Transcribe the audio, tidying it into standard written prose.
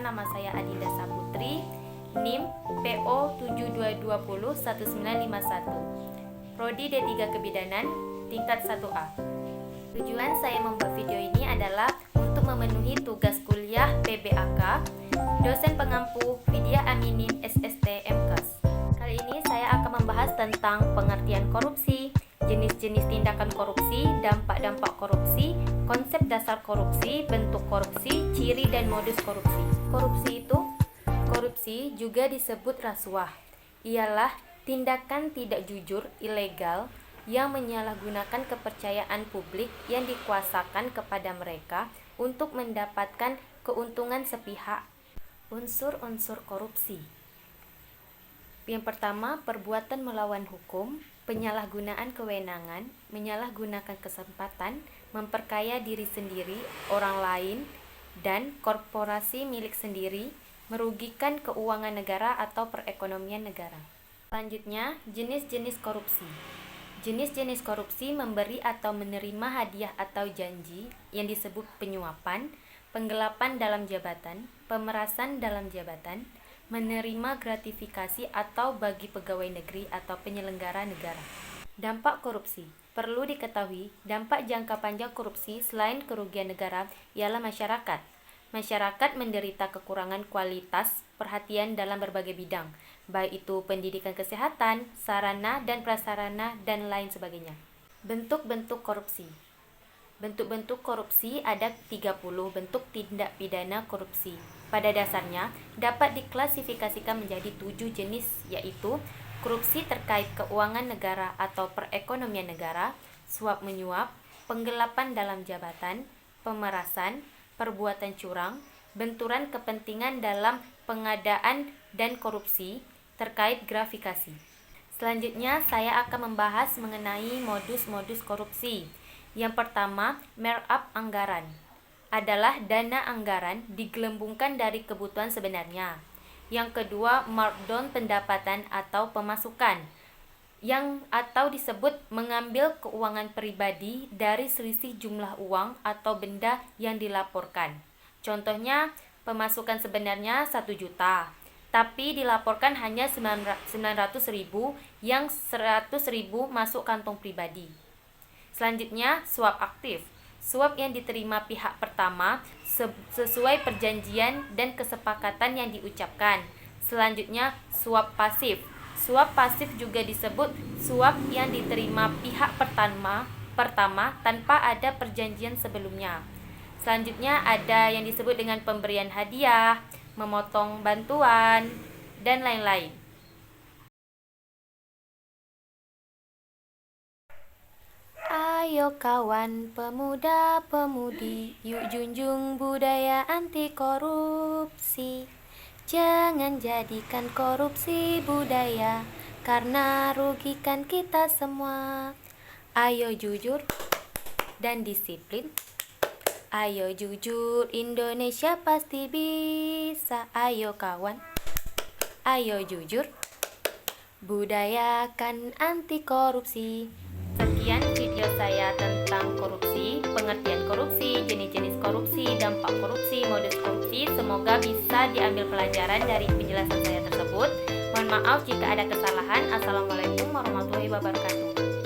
nama saya Adinda Saputri, NIM PO 72201951, Prodi D3 Kebidanan, tingkat 1A. Tujuan saya membuat video ini adalah untuk memenuhi tugas kuliah PBAK, dosen pengampu Vidya Aminin SST MKes. Kali ini saya akan membahas tentang pengertian korupsi, jenis-jenis tindakan korupsi, dampak-dampak korupsi, konsep dasar korupsi, bentuk korupsi, ciri dan modus korupsi. Korupsi juga disebut rasuah. Ialah tindakan tidak jujur, ilegal, yang menyalahgunakan kepercayaan publik yang dikuasakan kepada mereka untuk mendapatkan keuntungan sepihak. Unsur-unsur korupsi. Yang pertama, perbuatan melawan hukum, penyalahgunaan kewenangan, menyalahgunakan kesempatan, memperkaya diri sendiri, orang lain, dan korporasi milik sendiri, merugikan keuangan negara atau perekonomian negara. Selanjutnya, jenis-jenis korupsi. Jenis-jenis korupsi memberi atau menerima hadiah atau janji yang disebut penyuapan, penggelapan dalam jabatan, pemerasan dalam jabatan, menerima gratifikasi atau bagi pegawai negeri atau penyelenggara negara. Dampak korupsi. Perlu diketahui, dampak jangka panjang korupsi selain kerugian negara ialah masyarakat. Masyarakat menderita kekurangan kualitas perhatian dalam berbagai bidang, baik itu pendidikan kesehatan, sarana dan prasarana, dan lain sebagainya. Bentuk-bentuk korupsi. Bentuk-bentuk korupsi ada 30 bentuk tindak pidana korupsi. Pada dasarnya, dapat diklasifikasikan menjadi 7 jenis, yaitu korupsi terkait keuangan negara atau perekonomian negara, suap-menyuap, penggelapan dalam jabatan, pemerasan, perbuatan curang, benturan kepentingan dalam pengadaan dan korupsi terkait gratifikasi. Selanjutnya, saya akan membahas mengenai modus-modus korupsi. Yang pertama, markup anggaran adalah dana anggaran digelembungkan dari kebutuhan sebenarnya. Yang kedua, markdown pendapatan atau pemasukan, yang atau disebut mengambil keuangan pribadi dari selisih jumlah uang atau benda yang dilaporkan. Contohnya, pemasukan sebenarnya 1 juta, tapi dilaporkan hanya 900.000, yang 100.000 masuk kantong pribadi. Selanjutnya, suap aktif. Suap yang diterima pihak pertama sesuai perjanjian dan kesepakatan yang diucapkan. Selanjutnya, suap pasif. Suap pasif juga disebut suap yang diterima pihak pertama tanpa ada perjanjian sebelumnya. Selanjutnya, ada yang disebut dengan pemberian hadiah, memotong bantuan, dan lain-lain. Ayo kawan pemuda-pemudi, yuk junjung budaya anti korupsi. Jangan jadikan korupsi budaya, karena rugikan kita semua. Ayo jujur dan disiplin. Ayo jujur, Indonesia pasti bisa. Ayo kawan, ayo jujur, budayakan anti korupsi. Sekian video saya tentang korupsi, pengertian korupsi, jenis-jenis korupsi, dampak korupsi, modus korupsi. Semoga bisa diambil pelajaran dari penjelasan saya tersebut. Mohon maaf jika ada kesalahan. Assalamualaikum warahmatullahi wabarakatuh.